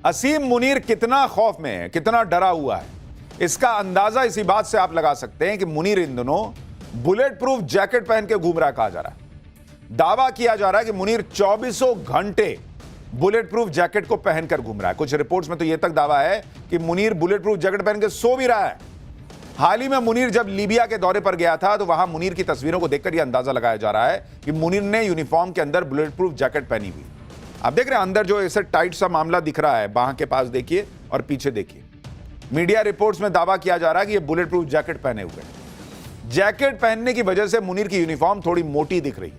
असीम मुनीर कितना खौफ में है, कितना डरा हुआ है, इसका अंदाजा इसी बात से आप लगा सकते हैं कि मुनीर इन दिनों बुलेट प्रूफ जैकेट पहन के घूम रहा कहा जा रहा है। दावा किया जा रहा है कि मुनीर 24 घंटे बुलेट प्रूफ जैकेट को पहनकर घूम रहा है। कुछ रिपोर्ट्स में तो यह तक दावा है कि मुनीर बुलेट प्रूफ जैकेट पहन के सो भी रहा है। हाल ही में मुनीर जब लीबिया के दौरे पर गया था तो वहां मुनीर की तस्वीरों को देखकर यह अंदाजा लगाया जा रहा है कि मुनीर ने यूनिफॉर्म के अंदर बुलेट प्रूफ जैकेट पहनी हुई। आप देख रहे हैं अंदर जो ऐसे टाइट सा मामला दिख रहा है, बाह के पास देखिए और पीछे देखिए। मीडिया रिपोर्ट्स में दावा किया जा रहा है कि ये बुलेट प्रूफ जैकेट पहने हुए हैं। जैकेट पहनने की वजह से मुनीर की यूनिफॉर्म थोड़ी मोटी दिख रही है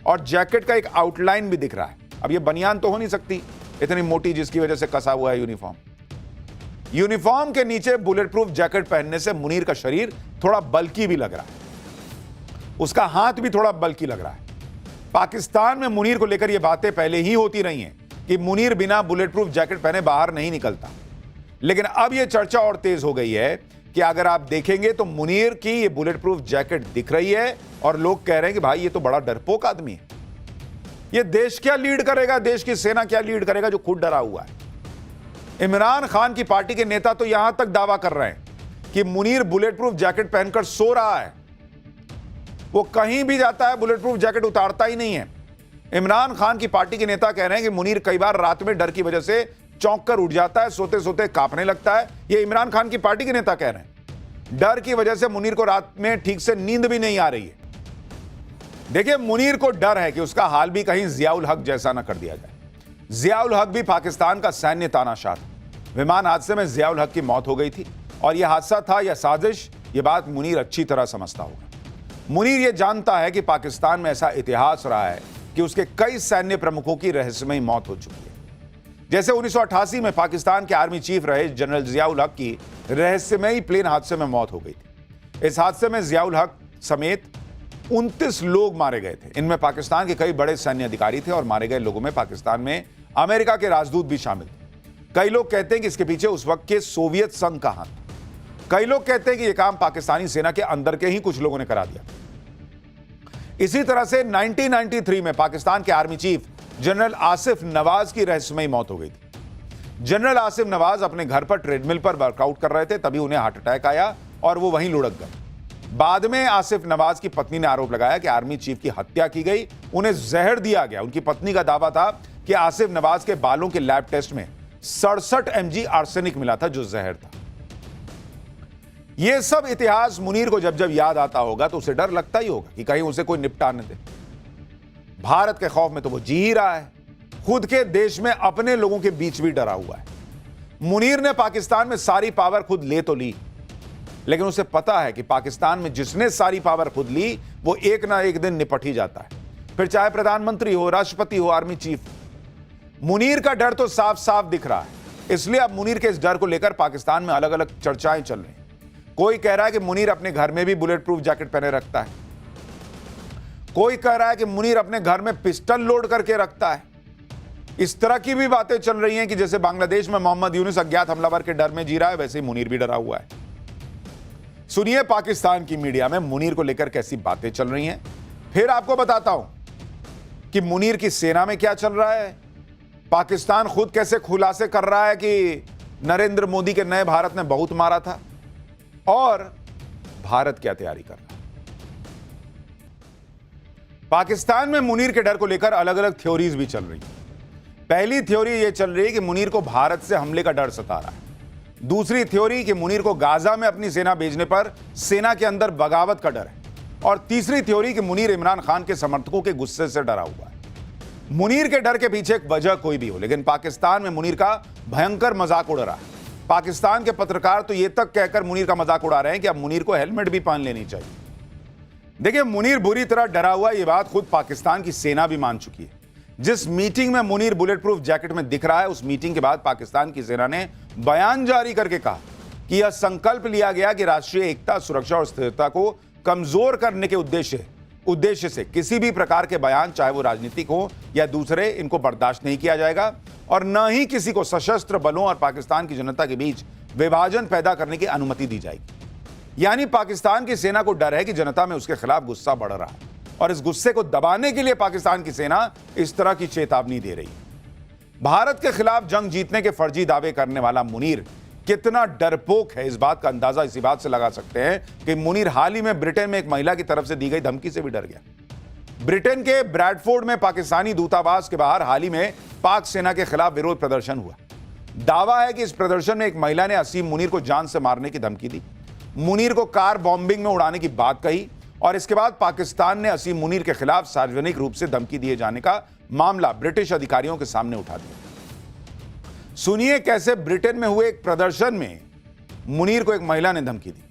और जैकेट का एक आउटलाइन भी दिख रहा है। अब ये बनियान तो हो नहीं सकती इतनी मोटी जिसकी वजह से कसा हुआ है यूनिफॉर्म। यूनिफॉर्म के नीचे बुलेट प्रूफ जैकेट पहनने से मुनीर का शरीर थोड़ा बल्कि भी लग रहा है, उसका हाथ भी थोड़ा बल्कि लग रहा है। पाकिस्तान में मुनीर को लेकर यह बातें पहले ही होती रही हैं कि मुनीर बिना बुलेट प्रूफ जैकेट पहने बाहर नहीं निकलता, लेकिन अब यह चर्चा और तेज हो गई है कि अगर आप देखेंगे तो मुनीर की यह बुलेट प्रूफ जैकेट दिख रही है और लोग कह रहे हैं कि भाई ये तो बड़ा डरपोक आदमी है, ये देश क्या लीड करेगा, देश की सेना क्या लीड करेगा जो खुद डरा हुआ है। इमरान खान की पार्टी के नेता तो यहां तक दावा कर रहे हैं कि मुनीर बुलेट प्रूफ जैकेट पहनकर सो रहा है, वो कहीं भी जाता है बुलेट प्रूफ जैकेट उतारता ही नहीं है। इमरान खान की पार्टी के नेता कह रहे हैं कि मुनीर कई बार रात में डर की वजह से चौंक कर उठ जाता है, सोते सोते कांपने लगता है। ये इमरान खान की पार्टी के नेता कह रहे हैं। डर की वजह से मुनीर को रात में ठीक से नींद भी नहीं आ रही है। देखिए, मुनीर को डर है कि उसका हाल भी कहीं जियाउल हक जैसा ना कर दिया जाए। जियाउल हक भी पाकिस्तान का सैन्य तानाशाह था। विमान हादसे में जियाउल हक की मौत हो गई थी और यह हादसा था या साजिश, यह बात मुनीर अच्छी तरह समझता होगा। मुनीर यह जानता है कि पाकिस्तान में ऐसा इतिहास रहा है कि उसके कई सैन्य प्रमुखों की रहस्यमयी मौत हो चुकी है। जैसे 1988 में पाकिस्तान के आर्मी चीफ रहे जनरल जियाउल हक की रहस्यमयी प्लेन हादसे में मौत हो गई थी। इस हादसे में जियाउल हक समेत 29 लोग मारे गए थे। इनमें पाकिस्तान के कई बड़े सैन्य अधिकारी थे और मारे गए लोगों में पाकिस्तान में अमेरिका के राजदूत भी शामिल थे। कई लोग कहते हैं कि इसके पीछे उस वक्त के सोवियत संघ का हाथ था। कई लोग कहते हैं कि यह काम पाकिस्तानी सेना के अंदर के ही कुछ लोगों ने करा दिया। इसी तरह से 1993 में पाकिस्तान के army chief general Asif Nawaz की रहस्यमयी मौत हो गई थी। जनरल आसिफ नवाज अपने घर पर ट्रेडमिल पर वर्कआउट कर रहे थे, तभी उन्हें हार्ट अटैक आया और वो वहीं लुढ़क गए। बाद में आसिफ नवाज की पत्नी ने आरोप लगाया कि आर्मी चीफ की हत्या की गई, उन्हें जहर दिया गया। उनकी पत्नी का दावा था कि आसिफ नवाज के बालों के लैब टेस्ट में 67 mg आर्सेनिक मिला था, जो जहर था। यह सब इतिहास मुनीर को जब जब याद आता होगा तो उसे डर लगता ही होगा कि कहीं उसे कोई निपटा न दे। भारत के खौफ में तो वो जी ही रहा है, खुद के देश में अपने लोगों के बीच भी डरा हुआ है। मुनीर ने पाकिस्तान में सारी पावर खुद ले तो ली, लेकिन उसे पता है कि पाकिस्तान में जिसने सारी पावर खुद ली वो एक ना एक दिन निपट ही जाता है, फिर चाहे प्रधानमंत्री हो, राष्ट्रपति हो, आर्मी चीफ। मुनीर का डर तो साफ साफ दिख रहा है, इसलिए अब मुनीर के इस डर को लेकर पाकिस्तान में अलग अलग चर्चाएं चल रही हैं। कोई कह रहा है कि मुनीर अपने घर में भी बुलेट प्रूफ जैकेट पहने रखता है, कोई कह रहा है कि मुनीर अपने घर में पिस्टल लोड करके रखता है। इस तरह की भी बातें चल रही हैं कि जैसे बांग्लादेश में मोहम्मद यूनुस अज्ञात हमलावर के डर में जी रहा है, वैसे ही मुनीर भी डरा हुआ है। सुनिए पाकिस्तान की मीडिया में मुनीर को लेकर कैसी बातें चल रही हैं, फिर आपको बताता हूं कि मुनीर की सेना में क्या चल रहा है, पाकिस्तान खुद कैसे खुलासे कर रहा है कि नरेंद्र मोदी के नए भारत ने बहुत मारा था, और भारत क्या तैयारी कर रहा है। पाकिस्तान में मुनीर के डर को लेकर अलग अलग थ्योरीज भी चल रही हैं। पहली थ्योरी यह चल रही है कि मुनीर को भारत से हमले का डर सता रहा है। दूसरी थ्योरी कि मुनीर को गाजा में अपनी सेना भेजने पर सेना के अंदर बगावत का डर है। और तीसरी थ्योरी कि मुनीर इमरान खान के समर्थकों के गुस्से से डरा हुआ है। मुनीर के डर के पीछे एक वजह कोई भी हो, लेकिन पाकिस्तान में मुनीर का भयंकर मजाक उड़ रहा है। पाकिस्तान के पत्रकार तो यह तक कहकर मुनीर का मजाक उड़ा रहे हैं कि अब मुनीर को हेलमेट भी पहन लेनी चाहिए। देखिए, मुनीर बुरी तरह डरा हुआ, यह बात खुद पाकिस्तान की सेना भी मान चुकी है। जिस मीटिंग में मुनीर बुलेट प्रूफ जैकेट में दिख रहा है, उस मीटिंग के बाद पाकिस्तान की सेना ने बयान जारी करके कहा कि यह संकल्प लिया गया कि राष्ट्रीय एकता, सुरक्षा और स्थिरता को कमजोर करने के उद्देश्य से किसी भी प्रकार के बयान, चाहे वो राजनीतिक हो या दूसरे, इनको बर्दाश्त नहीं किया जाएगा और न ही किसी को सशस्त्र बलों और पाकिस्तान की जनता के बीच विभाजन पैदा करने की अनुमति दी जाएगी। यानी पाकिस्तान की सेना को डर है कि जनता में उसके खिलाफ गुस्सा बढ़ रहा है और इस गुस्से को दबाने के लिए पाकिस्तान की सेना इस तरह की चेतावनी दे रही है। भारत के खिलाफ जंग जीतने के फर्जी दावे करने वाला मुनीर कितना डरपोक है, इस बात का अंदाजा इसी बात से लगा सकते हैं कि मुनीर हाल ही में ब्रिटेन में एक महिला की तरफ से दी गई धमकी से भी डर गया। ब्रिटेन के ब्रैडफोर्ड में पाकिस्तानी दूतावास के बाहर हाल ही में पाक सेना के खिलाफ विरोध प्रदर्शन हुआ। दावा है कि इस प्रदर्शन में एक महिला ने असीम मुनीर को जान से मारने की धमकी दी, मुनीर को कार बॉम्बिंग में उड़ाने की बात कही और इसके बाद पाकिस्तान ने असीम मुनीर के खिलाफ सार्वजनिक रूप से धमकी दिए जाने का मामला ब्रिटिश अधिकारियों के सामने उठा दिया। सुनिए कैसे ब्रिटेन में हुए एक प्रदर्शन में मुनीर को एक महिला ने धमकी दी।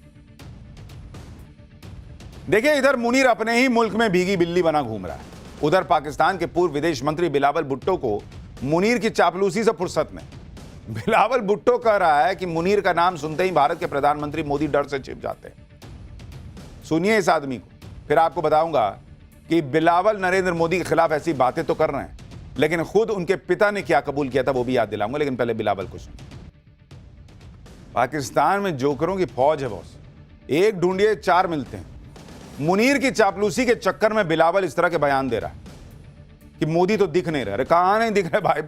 देखिए, इधर मुनीर अपने ही मुल्क में भीगी बिल्ली बना घूम रहा है, उधर पाकिस्तान के पूर्व विदेश मंत्री बिलावल भुट्टो को मुनीर की चापलूसी से फुर्सत नहीं। बिलावल भुट्टो कह रहा है कि मुनीर का नाम सुनते ही भारत के प्रधानमंत्री मोदी डर से छिप जाते हैं। सुनिए इस आदमी को, फिर आपको बताऊंगा कि बिलावल नरेंद्र मोदी के खिलाफ ऐसी बातें तो कर रहे हैं, लेकिन खुद उनके पिता ने क्या कबूल किया था वो भी याद दिलाऊंगा। लेकिन पहले बिलावल को सुनिए। पाकिस्तान में जोकरों की फौज है बॉस, एक ढूंढिए चार मिलते हैं। मुनीर की चापलूसी के चक्कर में बिलावल इस तरह के बयान दे रहा है कि मोदी तो दिख नहीं रहे। कहां नहीं दिख रहे भाई,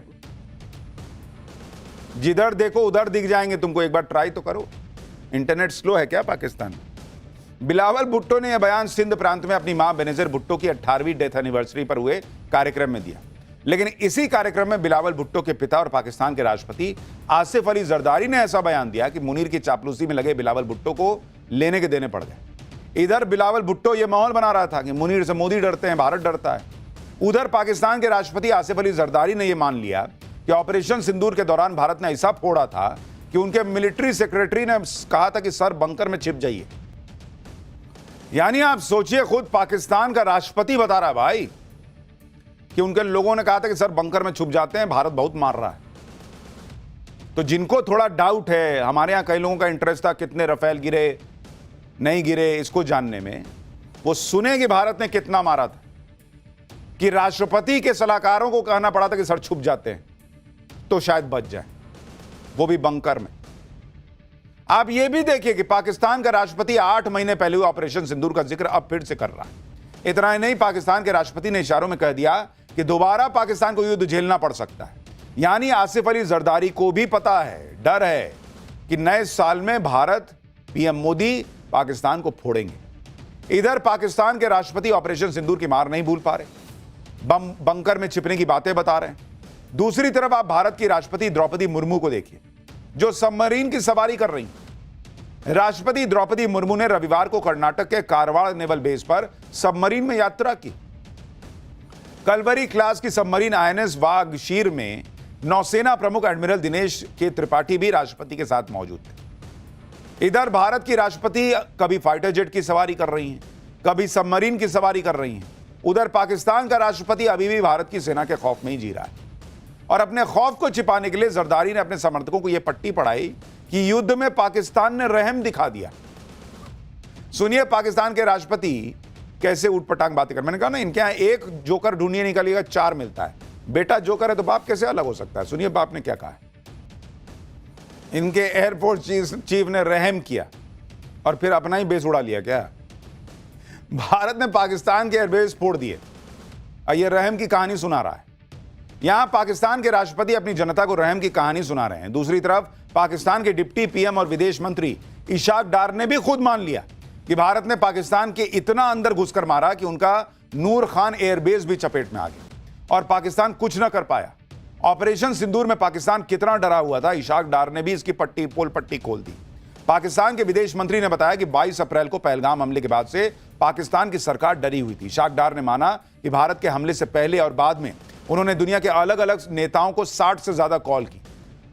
जिधर देखो उधर दिख जाएंगे तुमको, एक बार ट्राई तो करो। इंटरनेट स्लो है क्या पाकिस्तान में? बिलावल भुट्टो ने यह बयान सिंध प्रांत में अपनी मां बेनजीर भुट्टो की 18वीं डेथ एनिवर्सरी पर हुए कार्यक्रम में दिया। लेकिन इसी कार्यक्रम में बिलावल भुट्टो के पिता और पाकिस्तान के राष्ट्रपति आसिफ अली जरदारी ने ऐसा बयान दिया कि मुनीर की चापलूसी में लगे बिलावल भुट्टो को लेने के देने पड़ गए। इधर बिलावल भुट्टो यह माहौल बना रहा था कि मुनीर से मोदी डरते हैं, भारत डरता है। उधर पाकिस्तान के राष्ट्रपति आसिफ अली जरदारी ने यह मान लिया कि ऑपरेशन सिंदूर के दौरान भारत ने ऐसा फोड़ा था कि उनके मिलिट्री सेक्रेटरी ने कहा था कि सर बंकर में छिप जाइए। यानी आप सोचिए, खुद पाकिस्तान का राष्ट्रपति बता रहा है भाई कि उनके लोगों ने कहा था कि सर बंकर में छुप जाते हैं, भारत बहुत मार रहा है। तो जिनको थोड़ा डाउट है, हमारे यहां कई लोगों का इंटरेस्ट था कितने रफेल गिरे नहीं गिरे इसको जानने में, वो सुने कि भारत ने कितना मारा था, कि राष्ट्रपति के सलाहकारों को कहना पड़ा था कि सर छुप जाते हैं तो शायद बच जाए, वो भी बंकर में। आप ये भी देखिए कि पाकिस्तान का राष्ट्रपति 8 महीने पहले हुए ऑपरेशन सिंदूर का जिक्र अब फिर से कर रहा है। इतना ही नहीं, पाकिस्तान के राष्ट्रपति ने इशारों में कह दिया कि दोबारा पाकिस्तान को युद्ध झेलना पड़ सकता है। यानी आसिफ अली जरदारी को भी पता है, डर है कि नए साल में भारत, पीएम मोदी पाकिस्तान को फोड़ेंगे। इधर पाकिस्तान के राष्ट्रपति ऑपरेशन सिंदूर की मार नहीं भूल पा रहे, बंकर में छिपने की बातें बता रहे हैं। दूसरी तरफ आप भारत की राष्ट्रपति द्रौपदी मुर्मू को देखिए, जो सबमरीन की सवारी कर रही हैं। राष्ट्रपति द्रौपदी मुर्मू ने रविवार को कर्नाटक के कारवाड़ नेवल बेस पर सबमरीन में यात्रा की। कलवरी क्लास की सबमरीन आईएनएस वागशीर में नौसेना प्रमुख एडमिरल दिनेश के त्रिपाठी भी राष्ट्रपति के साथ मौजूद थे। इधर भारत की राष्ट्रपति कभी फाइटर जेट की सवारी कर रही हैं, कभी सबमरीन की सवारी कर रही हैं। उधर पाकिस्तान का राष्ट्रपति अभी भी भारत की सेना के खौफ में ही जी रहा है। और अपने खौफ को छिपाने के लिए जरदारी ने अपने समर्थकों को यह पट्टी पढ़ाई कि युद्ध में पाकिस्तान ने रहम दिखा दिया। सुनिए पाकिस्तान के राष्ट्रपति कैसे उठपटांग बातें कर। मैंने कहा ना, इनके यहां एक जोकर ढूंढिए निकलिएगा, 4 मिलता है। बेटा जोकर है तो बाप कैसे अलग हो सकता है? सुनिए बाप ने क्या कहा है। इनके एयरफोर्स चीफ ने रहम किया और फिर अपना ही बेस उड़ा लिया क्या? भारत ने पाकिस्तान के एयरबेस फोड़ दिए और यह रहम की कहानी सुना रहा है। यहां पाकिस्तान के राष्ट्रपति अपनी जनता को रहम की कहानी सुना रहे हैं। दूसरी तरफ पाकिस्तान के डिप्टी पीएम और विदेश मंत्री इशाक डार ने भी खुद मान लिया कि भारत ने पाकिस्तान के इतना अंदर घुसकर मारा कि उनका नूर खान एयरबेस भी चपेट में आ गया और पाकिस्तान कुछ न कर पाया। ऑपरेशन सिंदूर में पाकिस्तान कितना डरा हुआ था, इशाक डार ने भी इसकी पोल पट्टी खोल दी। पाकिस्तान के विदेश मंत्री ने बताया कि 22 अप्रैल को पहलगाम हमले के बाद से पाकिस्तान की सरकार डरी हुई थी। इशाक डार ने माना कि भारत के हमले से पहले और बाद में उन्होंने दुनिया के अलग अलग नेताओं को 60 से ज्यादा कॉल की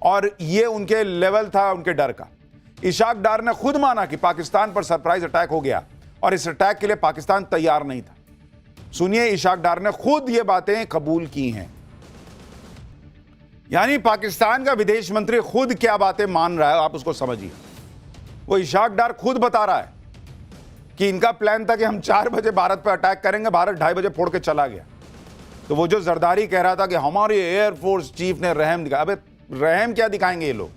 और यह उनके लेवल था उनके डर का। इशाक डार ने खुद माना कि पाकिस्तान पर सरप्राइज अटैक हो गया और इस अटैक के लिए पाकिस्तान तैयार नहीं था। सुनिए, इशाक डार ने खुद ये बातें कबूल की हैं। यानी पाकिस्तान का विदेश मंत्री खुद क्या बातें मान रहा है, आप उसको समझिए। वो इशाक डार खुद बता रहा है कि इनका प्लान था कि हम 4 बजे भारत पर अटैक करेंगे, भारत 2:30 बजे फोड़ के चला गया। तो वो जो जरदारी कह रहा था कि हमारे एयरफोर्स चीफ ने रहम दिखाया, अबे रहम क्या दिखाएंगे ये लोग?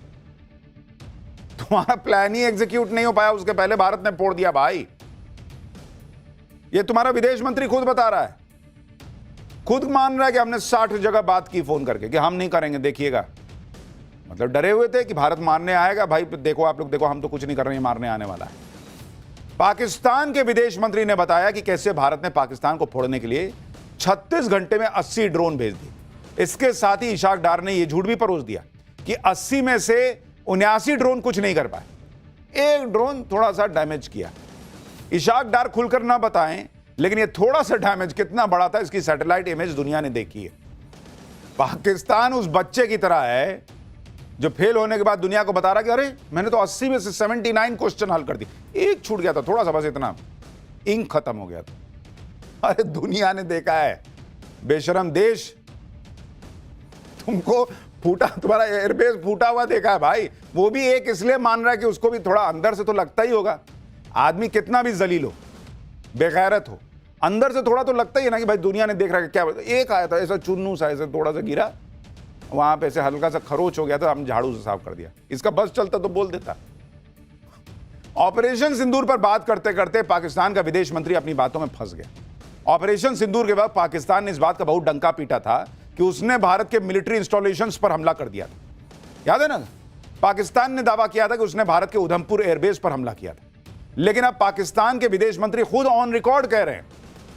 तुम्हारा प्लान ही एग्जीक्यूट नहीं हो पाया, उसके पहले भारत ने फोड़ दिया भाई। ये तुम्हारा विदेश मंत्री खुद बता रहा है, खुद मान रहा है कि हमने 60 जगह बात की फोन करके कि हम नहीं करेंगे, देखिएगा। मतलब डरे हुए थे कि भारत मारने आएगा। भाई देखो, आप लोग देखो, हम तो कुछ नहीं कर रहे हैं, मारने आने वाला है। पाकिस्तान के विदेश मंत्री ने बताया कि कैसे भारत ने पाकिस्तान को फोड़ने के लिए 36 घंटे में 80 ड्रोन भेज दिए। इसके साथ ही इशाक डार ने यह झूठ भी परोस दिया कि 80 में से 79 ड्रोन कुछ नहीं कर पाए, एक ड्रोन थोड़ा सा डैमेज किया। इशाक डार खुलकर ना बताएं, लेकिन ये थोड़ा सा डैमेज कितना बड़ा था, इसकी सैटेलाइट इमेज दुनिया ने देखी है। पाकिस्तान उस बच्चे की तरह है जो फेल होने के बाद दुनिया को बता रहा कि अरे मैंने तो 80 में से 79 क्वेश्चन हल कर दी, एक छूट गया था थोड़ा सा, बस इतना, इंक खत्म हो गया था। अरे दुनिया ने देखा है, बेशरम देश, तुमको फूटा, तुम्हारा एयरबेस फूटा हुआ देखा है भाई। वो भी एक इसलिए मान रहा है कि उसको भी थोड़ा अंदर से तो लगता ही होगा। आदमी कितना भी जलील हो, बेगैरत हो, अंदर से थोड़ा तो लगता ही है ना कि भाई दुनिया ने देख रहा है क्या। एक आया था ऐसा चुन्नू सा, ऐसे थोड़ा सा गिरा, वहां पे ऐसे हल्का सा खरोच हो गया था, हम झाड़ू से साफ कर दिया। इसका बस चलता तो बोल देता। ऑपरेशन सिंदूर पर बात करते करते पाकिस्तान का विदेश मंत्री अपनी बातों में फंस गया। ऑपरेशन सिंदूर के बाद पाकिस्तान ने इस बात का बहुत डंका पीटा था कि उसने भारत के मिलिट्री इंस्टॉलेशंस पर हमला कर दिया था। याद है ना, पाकिस्तान ने दावा किया था कि उसने भारत के उधमपुर एयरबेस पर हमला किया था। लेकिन अब पाकिस्तान के विदेश मंत्री खुद ऑन रिकॉर्ड कह रहे हैं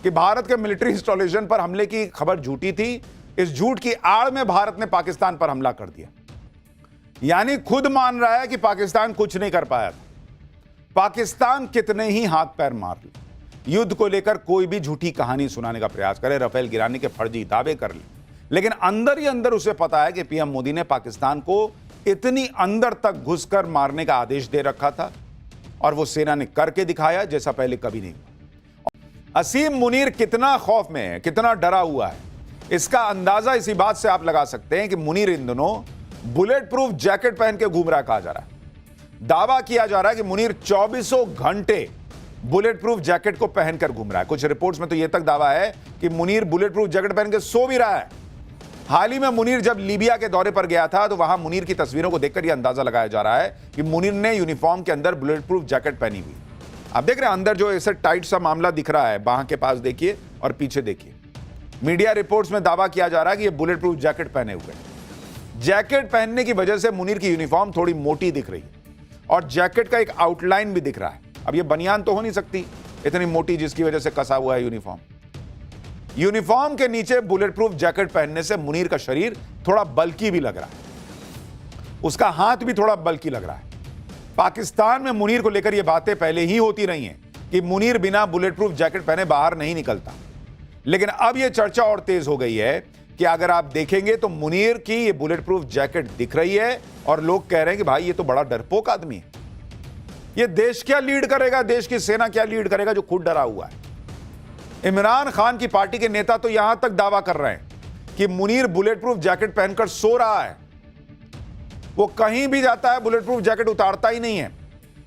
कि भारत के मिलिट्री इंस्टॉलेशन पर हमले की खबर झूठी थी। इस झूठ की आड़ में भारत ने पाकिस्तान पर हमला कर दिया। यानी खुद मान रहा है कि पाकिस्तान कुछ नहीं कर पाया था। पाकिस्तान कितने ही हाथ पैर मार ले, युद्ध को लेकर कोई भी झूठी कहानी सुनाने का प्रयास करे, राफेल गिराने के फर्जी दावे कर ले, लेकिन अंदर ही अंदर उसे पता है कि पीएम मोदी ने पाकिस्तान को इतनी अंदर तक घुसकर मारने का आदेश दे रखा था और वो सेना ने करके दिखाया जैसा पहले कभी नहीं हुआ। असीम मुनीर कितना खौफ में है, कितना डरा हुआ है, इसका अंदाजा इसी बात से आप लगा सकते हैं कि मुनीर इन दिनों बुलेट प्रूफ जैकेट पहन के घूम रहा कहा जा रहा है। दावा किया जा रहा है कि मुनीर 24 घंटे बुलेट प्रूफ जैकेट को पहनकर घूम रहा है। कुछ रिपोर्ट्स में तो यह तक दावा है कि मुनीर बुलेट प्रूफ जैकेट पहन के सो भी रहा है। हाल ही में मुनीर जब लीबिया के दौरे पर गया था तो वहां मुनीर की तस्वीरों को देखकर यह अंदाजा लगाया जा रहा है कि मुनीर ने यूनिफॉर्म के अंदर बुलेट प्रूफ जैकेट पहनी हुई। आप देख रहे हैं अंदर जो ऐसे टाइट सा मामला दिख रहा है, बाह के पास देखिए और पीछे देखिए। मीडिया रिपोर्ट्स में दावा किया जा रहा है कि यह बुलेट प्रूफ जैकेट पहने हुए। जैकेट पहनने की वजह से मुनीर की यूनिफॉर्म थोड़ी मोटी दिख रही है और जैकेट का एक आउटलाइन भी दिख रहा है। अब यह बनियान तो हो नहीं सकती इतनी मोटी, जिसकी वजह से कसा हुआ है यूनिफॉर्म। यूनिफॉर्म के नीचे बुलेट प्रूफ जैकेट पहनने से मुनीर का शरीर थोड़ा बल्कि भी लग रहा है, उसका हाथ भी थोड़ा बल्कि लग रहा है। पाकिस्तान में मुनीर को लेकर यह बातें पहले ही होती रही हैं कि मुनीर बिना बुलेट प्रूफ जैकेट पहने बाहर नहीं निकलता, लेकिन अब यह चर्चा और तेज हो गई है कि अगर आप देखेंगे तो मुनीर की यह बुलेट प्रूफ जैकेट दिख रही है और लोग कह रहे हैं कि भाई ये तो बड़ा डरपोक आदमी है, ये देश क्या लीड करेगा, देश की सेना क्या लीड करेगा जो खुद डरा हुआ है। इमरान खान की पार्टी के नेता तो यहां तक दावा कर रहे हैं कि मुनीर बुलेट प्रूफ जैकेट पहनकर सो रहा है, वो कहीं भी जाता है बुलेट प्रूफ जैकेट उतारता ही नहीं है।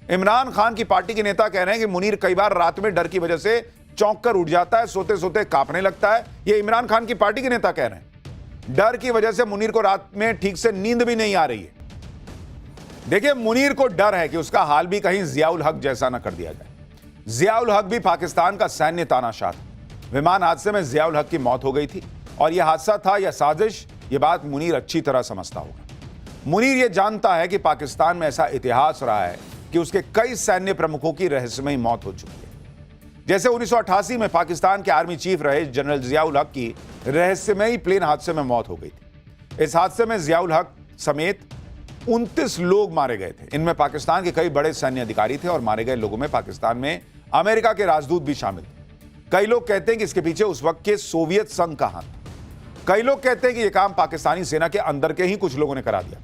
इमरान खान की पार्टी के नेता कह रहे हैं कि मुनीर कई बार रात में डर की वजह से चौंक कर उठ जाता है, सोते सोते कांपने लगता है। ये इमरान खान की पार्टी के नेता कह रहे हैं डर की वजह से मुनीर को रात में ठीक से नींद भी नहीं आ रही है। देखिए, मुनीर को डर है कि उसका हाल भी कहीं जियाउल हक जैसा ना कर दिया जाए। जियाउल हक भी पाकिस्तान का सैन्य तानाशाह था। विमान हादसे में जियाउल हक की मौत हो गई थी और यह हादसा था या साजिश, यह बात मुनीर अच्छी तरह समझता होगा। मुनीर यह जानता है कि पाकिस्तान में ऐसा इतिहास रहा है कि उसके कई सैन्य प्रमुखों की रहस्यमयी मौत हो चुकी है। जैसे 1988 में पाकिस्तान के आर्मी चीफ रहे जनरल जियाउल हक की रहस्यमयी प्लेन हादसे में मौत हो गई थी। इस हादसे में जियाउल हक समेत 29 लोग मारे गए थे। इनमें पाकिस्तान के कई बड़े सैन्य अधिकारी थे और मारे गए लोगों में पाकिस्तान में अमेरिका के राजदूत भी शामिल थे। कई लोग कहते हैं कि इसके पीछे उस वक्त के सोवियत संघ का हाथ था। कई लोग कहते हैं कि यह काम पाकिस्तानी सेना के अंदर के ही कुछ लोगों ने करा दिया।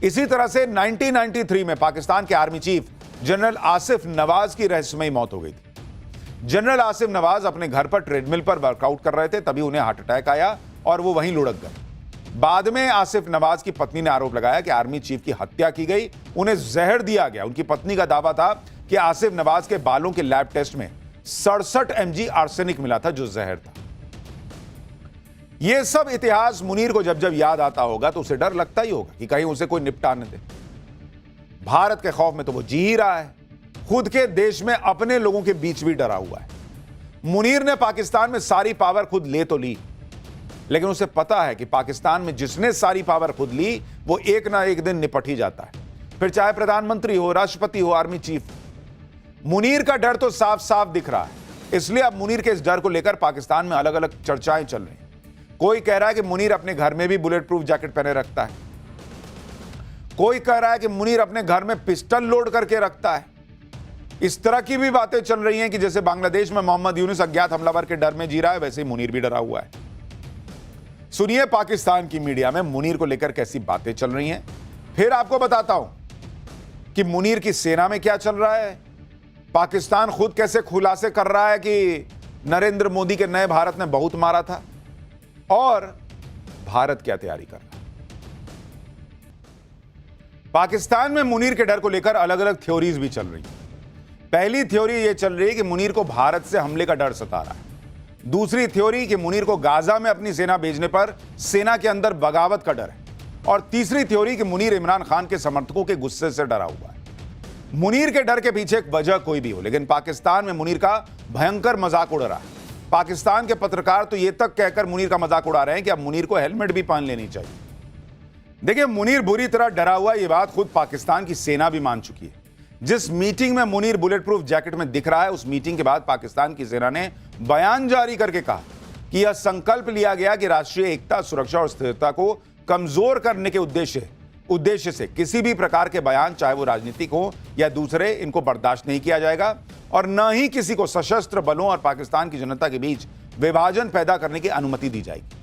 इसी तरह से 1993 में पाकिस्तान के army chief general Asif Nawaz की रहस्यमयी मौत हो गई थी। जनरल आसिफ नवाज अपने घर पर ट्रेडमिल पर वर्कआउट कर रहे थे, तभी उन्हें हार्ट अटैक आया और वो वहीं लुढ़क गए। बाद में आसिफ नवाज की पत्नी ने आरोप लगाया कि आर्मी चीफ की हत्या की गई, उन्हें जहर दिया गया। उनकी पत्नी का दावा था कि आसिफ नवाज के बालों के लैब टेस्ट में 67 mg आर्सेनिक मिला था, जो जहर था। यह सब इतिहास मुनीर को जब जब याद आता होगा तो उसे डर लगता ही होगा कि कहीं उसे कोई निपटा न दे। भारत के खौफ में तो वो जी ही रहा है, खुद के देश में अपने लोगों के बीच भी डरा हुआ है। मुनीर ने पाकिस्तान में सारी पावर खुद ले तो ली, लेकिन उसे पता है कि पाकिस्तान में जिसने सारी पावर खुद ली वो एक ना एक दिन निपट ही जाता है, फिर चाहे प्रधानमंत्री हो, राष्ट्रपति हो, आर्मी चीफ। मुनीर का डर तो साफ साफ दिख रहा है, इसलिए अब मुनीर के इस डर को लेकर पाकिस्तान में अलग अलग चर्चाएं चल रही हैं। कोई कह रहा है कि मुनीर अपने घर में भी बुलेट प्रूफ जैकेट पहने रखता है, कोई कह रहा है कि मुनीर अपने घर में पिस्टल लोड करके रखता है। इस तरह की भी बातें चल रही हैं कि जैसे बांग्लादेश में मोहम्मद यूनुस अज्ञात हमलावर के डर में जी रहा है, वैसे ही मुनीर भी डरा हुआ है। सुनिए पाकिस्तान की मीडिया में मुनीर को लेकर कैसी बातें चल रही हैं, फिर आपको बताता हूं कि मुनीर की सेना में क्या चल रहा है, पाकिस्तान खुद कैसे खुलासे कर रहा है कि नरेंद्र मोदी के नए भारत ने बहुत मारा था, और भारत क्या तैयारी कर रहा है। पाकिस्तान में मुनीर के डर को लेकर अलग अलग थ्योरीज भी चल रही हैं। पहली थ्योरी यह चल रही है कि मुनीर को भारत से हमले का डर सता रहा है। दूसरी थ्योरी कि मुनीर को गाजा में अपनी सेना भेजने पर सेना के अंदर बगावत का डर है। और तीसरी थ्योरी कि मुनीर इमरान खान के समर्थकों के गुस्से से डरा हुआ है। मुनीर के डर के पीछे एक वजह कोई भी हो, लेकिन पाकिस्तान में मुनीर का भयंकर मजाक उड़ रहा है। पाकिस्तान के पत्रकार तो ये तक कहकर मुनीर का मजाक उड़ा रहे हैं कि अब मुनीर को हेलमेट भी पहन लेनी चाहिए। देखिए, मुनीर बुरी तरह डरा हुआ, ये बात खुद पाकिस्तान की सेना भी मान चुकी है। जिस मीटिंग में मुनीर बुलेट प्रूफ जैकेट में दिख रहा है, उस मीटिंग के बाद पाकिस्तान की सेना ने बयान जारी करके कहा कि यह संकल्प लिया गया कि राष्ट्रीय एकता, सुरक्षा और स्थिरता को कमजोर करने के उद्देश्य से किसी भी प्रकार के बयान, चाहे वो राजनीतिक हो या दूसरे, इनको बर्दाश्त नहीं किया जाएगा और न ही किसी को सशस्त्र बलों और पाकिस्तान की जनता के बीच विभाजन पैदा करने की अनुमति दी जाएगी।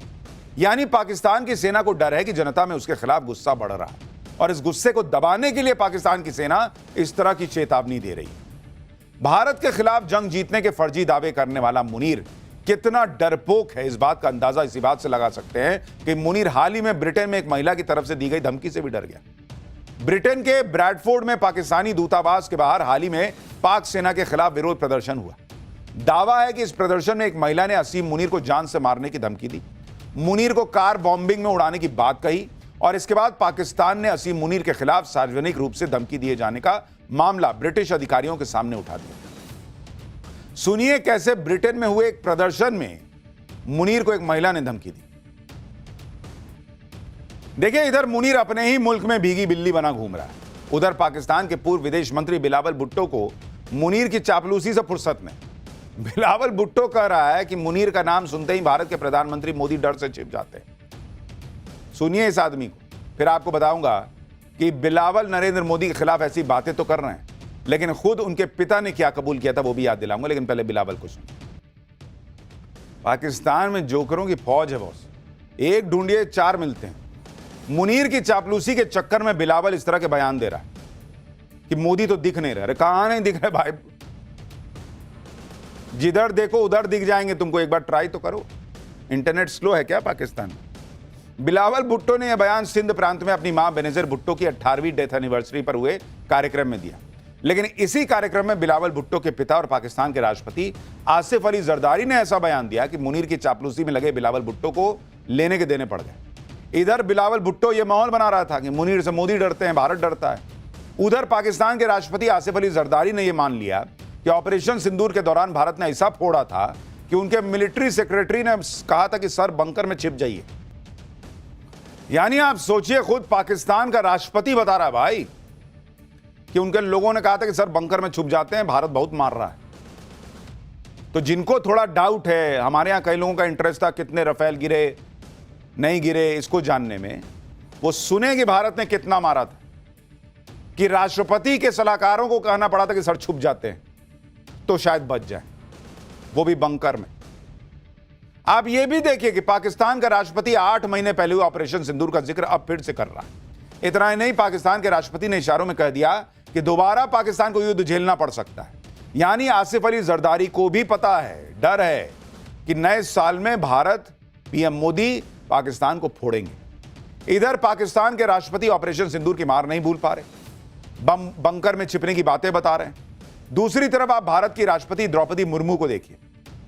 यानी पाकिस्तान की सेना को डर है कि जनता में उसके खिलाफ गुस्सा बढ़ रहा है और इस गुस्से को दबाने के लिए पाकिस्तान की सेना इस तरह की चेतावनी दे रही है। भारत के खिलाफ जंग जीतने के फर्जी दावे करने वाला मुनीर कितना डरपोक है, इस बात का अंदाजा इसी बात से लगा सकते हैं कि मुनीर हाल ही में ब्रिटेन में एक महिला की तरफ से दी गई धमकी से भी डर गया। ब्रिटेन के ब्रैडफोर्ड में पाकिस्तानी दूतावास के बाहर हाल ही में पाक सेना के खिलाफ विरोध प्रदर्शन हुआ। दावा है कि इस प्रदर्शन में एक महिला ने असीम मुनीर को जान से मारने की धमकी दी, मुनीर को कार बॉम्बिंग में उड़ाने की बात कही और इसके बाद पाकिस्तान ने असीम मुनीर के खिलाफ सार्वजनिक रूप से धमकी दिए जाने का मामला ब्रिटिश अधिकारियों के सामने उठा दिया। सुनिए कैसे ब्रिटेन में हुए एक प्रदर्शन में मुनीर को एक महिला ने धमकी दी। देखिए, इधर मुनीर अपने ही मुल्क में भीगी बिल्ली बना घूम रहा है, उधर पाकिस्तान के पूर्व विदेश मंत्री बिलावल भुट्टो को मुनीर की चापलूसी से फुर्सत नहीं। बिलावल भुट्टो कह रहा है कि मुनीर का नाम सुनते ही भारत के प्रधानमंत्री मोदी डर से छिप जाते हैं। सुनिए इस आदमी को, फिर आपको बताऊंगा कि बिलावल नरेंद्र मोदी के खिलाफ ऐसी बातें तो कर रहे हैं, लेकिन खुद उनके पिता ने क्या कबूल किया था वो भी याद दिलाऊंगा, लेकिन पहले बिलावल को सुनिए। पाकिस्तान में जोकरों की फौज है बॉस, एक ढूंढिए चार मिलते हैं। मुनीर की चापलूसी के चक्कर में बिलावल इस तरह के बयान दे रहा है कि मोदी तो दिख नहीं रहे। अरे कहां नहीं दिख रहे भाई, जिधर देखो उधर दिख जाएंगे तुमको, एक बार ट्राई तो करो। इंटरनेट स्लो है क्या पाकिस्तान? बिलावल भुट्टो ने यह बयान सिंध प्रांत में अपनी मां बेनजीर भुट्टो की 18वीं डेथ एनिवर्सरी पर हुए कार्यक्रम में दिया, लेकिन इसी कार्यक्रम में बिलावल भुट्टो के पिता और पाकिस्तान के राष्ट्रपति आसिफ अली जरदारी ने ऐसा बयान दिया कि मुनीर की चापलूसी में लगे बिलावल भुट्टो को लेने के देने पड़ गए। इधर बिलावल भुट्टो यह माहौल बना रहा था कि मुनीर से मोदी डरते हैं, भारत डरता है। उधर पाकिस्तान के राष्ट्रपति आसिफ अली जरदारी ने यह मान लिया कि ऑपरेशन सिंदूर के दौरान भारत ने ऐसा फोड़ा था कि उनके मिलिट्री सेक्रेटरी ने कहा था कि सर बंकर में छिप जाइए। यानी आप सोचिए, खुद पाकिस्तान का राष्ट्रपति बता रहा है भाई कि उनके लोगों ने कहा था कि सर बंकर में छुप जाते हैं, भारत बहुत मार रहा है। तो जिनको थोड़ा डाउट है, हमारे यहां कई लोगों का इंटरेस्ट था कितने रफेल गिरे नहीं गिरे इसको जानने में, वो सुने कि भारत ने कितना मारा था, कि राष्ट्रपति के सलाहकारों को कहना पड़ा था कि सर छुप जाते हैं तो शायद बच जाए, वो भी बंकर में। आप ये भी देखिए कि पाकिस्तान का राष्ट्रपति 8 महीने पहले हुए ऑपरेशन सिंदूर का जिक्र अब फिर से कर रहा है। इतना ही नहीं, पाकिस्तान के राष्ट्रपति ने इशारों में कह दिया कि दोबारा पाकिस्तान को युद्ध झेलना पड़ सकता है। यानी आसिफ अली जरदारी को भी पता है, डर है कि नए साल में भारत, पीएम मोदी पाकिस्तान को फोड़ेंगे। इधर पाकिस्तान के राष्ट्रपति ऑपरेशन सिंदूर की मार नहीं भूल पा रहे, बंकर में छिपने की बातें बता रहे हैं। दूसरी तरफ आप भारत की राष्ट्रपति द्रौपदी मुर्मू को देखिए,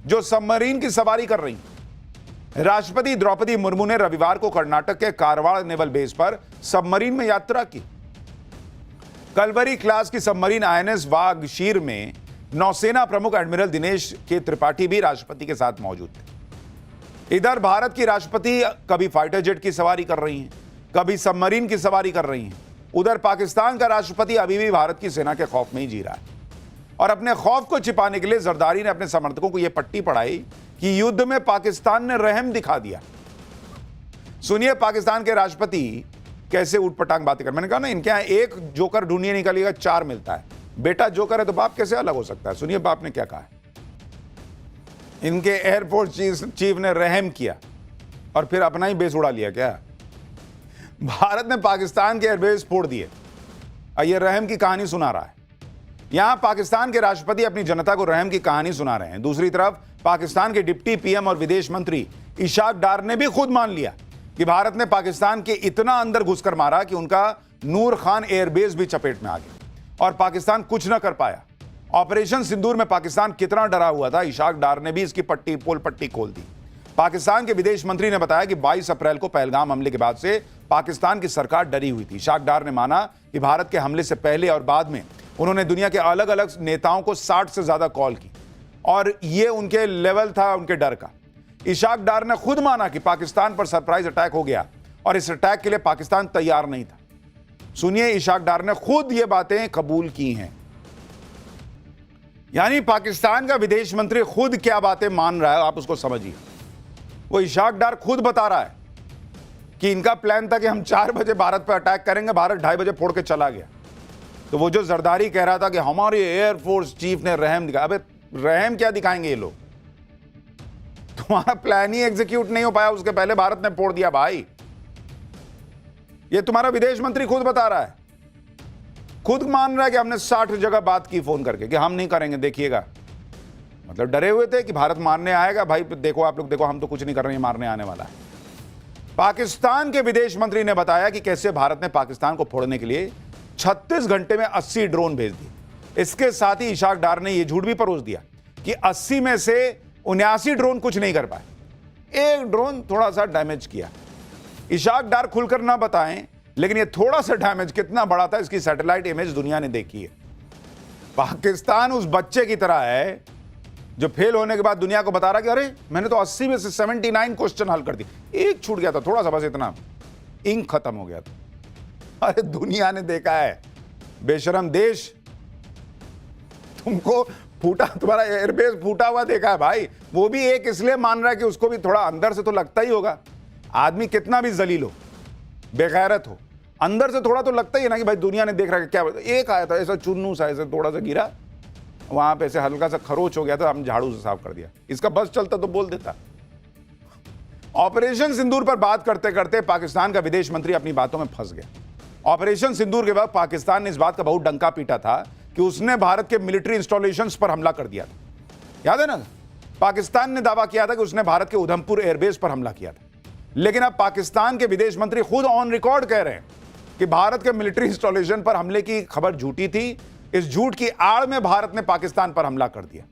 जो सबमरीन की सवारी कर रही हैं। राष्ट्रपति द्रौपदी मुर्मू ने रविवार को कर्नाटक के कारवाड़ नेवल बेस पर सबमरीन में यात्रा की। कलवरी क्लास की सबमरीन आईएनएस वागशीर में नौसेना प्रमुख एडमिरल दिनेश के त्रिपाठी भी राष्ट्रपति के साथ मौजूद थे। इधर भारत की राष्ट्रपति कभी फाइटर जेट की सवारी कर रही हैं, कभी सबमरीन की सवारी कर रही हैं। उधर पाकिस्तान का राष्ट्रपति अभी भी भारत की सेना के खौफ में ही जी रहा है और अपने खौफ को छिपाने के लिए जरदारी ने अपने समर्थकों को यह पट्टी पढ़ाई कि युद्ध में पाकिस्तान ने रहम दिखा दिया। सुनिए पाकिस्तान के राष्ट्रपति कैसे उठपटांग बातें कर। मैंने कहा ना, इनके यहां एक जोकर ढूंढिए निकलिएगा, 4 मिलता है। बेटा जोकर है तो बाप कैसे अलग हो सकता है? सुनिए बाप ने क्या कहा है। इनके एयरफोर्स चीफ ने रहम किया और फिर अपना ही बेस उड़ा लिया। क्या भारत ने पाकिस्तान के एयरबेस फोड़ दिए और यह रहम की कहानी सुना रहा है। यहां पाकिस्तान के राष्ट्रपति अपनी जनता को रहम की कहानी सुना रहे हैं। दूसरी तरफ पाकिस्तान के डिप्टी पीएम और विदेश मंत्री इशाक डार ने भी खुद मान लिया कि भारत ने पाकिस्तान के इतना अंदर घुसकर मारा कि उनका नूर खान एयरबेस भी चपेट में आ गया और पाकिस्तान कुछ न कर पाया। ऑपरेशन सिंदूर में पाकिस्तान कितना डरा हुआ था, इशाक डार ने भी इसकी पोल पट्टी खोल दी। पाकिस्तान के विदेश मंत्री ने बताया कि 22 अप्रैल को पहलगाम हमले के बाद से पाकिस्तान की सरकार डरी हुई थी। इशाक डार ने माना कि भारत के हमले से पहले और बाद में उन्होंने दुनिया के अलग अलग नेताओं को 60 से ज्यादा कॉल की और यह उनके लेवल था उनके डर का। इशाक डार ने खुद माना कि पाकिस्तान पर सरप्राइज अटैक हो गया और इस अटैक के लिए पाकिस्तान तैयार नहीं था। सुनिए, इशाक डार ने खुद ये बातें कबूल की हैं। यानी पाकिस्तान का विदेश मंत्री खुद क्या बातें मान रहा है, आप उसको समझिए। वो इशाक डार खुद बता रहा है कि इनका प्लान था कि हम 4 बजे भारत पर अटैक करेंगे, भारत 2:30 बजे फोड़ के चला गया। तो वो जो जरदारी कह रहा था कि हमारे एयरफोर्स चीफ ने रहम दिखाया, अबे रहम क्या दिखाएंगे ये लोग? तुम्हारा प्लान ही एग्जीक्यूट नहीं हो पाया, उसके पहले भारत ने फोड़ दिया भाई। ये तुम्हारा विदेश मंत्री खुद बता रहा है, खुद मान रहा है कि हमने 60 जगह बात की फोन करके कि हम नहीं करेंगे, देखिएगा। मतलब डरे हुए थे कि भारत मारने आएगा। भाई देखो आप लोग, देखो हम तो कुछ नहीं कर रहे हैं, मारने आने वाला है। पाकिस्तान के विदेश मंत्री ने बताया कि कैसे भारत ने पाकिस्तान को फोड़ने के लिए 36 घंटे में 80 ड्रोन भेज दिए। इसके साथ ही इशाक डार ने यह झूठ भी परोस दिया कि 80 में से 79 ड्रोन कुछ नहीं कर पाए, एक ड्रोन थोड़ा सा डैमेज किया। इशाक डार खुलकर ना बताएं, लेकिन ये थोड़ा सा डैमेज कितना बड़ा था इसकी सैटेलाइट इमेज दुनिया ने देखी है। पाकिस्तान उस बच्चे की तरह है जो फेल होने के बाद दुनिया को बता रहा कि अरे मैंने तो 80 में से 79 क्वेश्चन हल कर दिए, एक छूट गया था थोड़ा सा, बस इतना, इंक खत्म हो गया था। अरे दुनिया ने देखा है, बेशरम देश, तुमको फूटा, तुम्हारा एयरबेस फूटा हुआ देखा है भाई। वो भी एक इसलिए मान रहा है कि उसको भी थोड़ा अंदर से तो लगता ही होगा। आदमी कितना भी जलील हो, बेगैरत हो, अंदर से थोड़ा तो लगता ही है ना कि भाई दुनिया ने देख रहा है क्या। एक आया था ऐसा चुन्नू सा, ऐसे थोड़ा सा गिरा, वहां पे ऐसे हल्का सा खरोच हो गया था, हम झाड़ू से साफ कर दिया। इसका बस चलता तो बोल देता। ऑपरेशन सिंदूर पर बात करते करते पाकिस्तान का विदेश मंत्री अपनी बातों में फंस गया। ऑपरेशन सिंदूर के बाद पाकिस्तान ने इस बात का बहुत डंका पीटा था कि उसने भारत के मिलिट्री इंस्टॉलेशंस पर हमला कर दिया था। याद है ना, पाकिस्तान ने दावा किया था कि उसने भारत के उधमपुर एयरबेस पर हमला किया था। लेकिन अब पाकिस्तान के विदेश मंत्री खुद ऑन रिकॉर्ड कह रहे हैं कि भारत के मिलिट्री इंस्टॉलेशन पर हमले की खबर झूठी थी। इस झूठ की आड़ में भारत ने पाकिस्तान पर हमला कर दिया।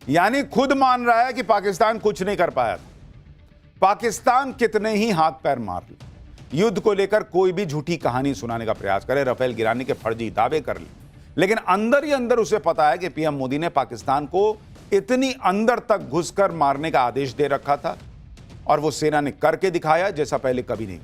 यानी खुद मान रहा है कि पाकिस्तान कुछ नहीं कर पाया था। पाकिस्तान कितने ही हाथ पैर मार ले, युद्ध को लेकर कोई भी झूठी कहानी सुनाने का प्रयास करे, राफेल गिराने के फर्जी दावे कर ले, लेकिन अंदर ही अंदर उसे पता है कि पीएम मोदी ने पाकिस्तान को इतनी अंदर तक घुसकर मारने का आदेश दे रखा था और वो सेना ने करके दिखाया जैसा पहले कभी नहीं।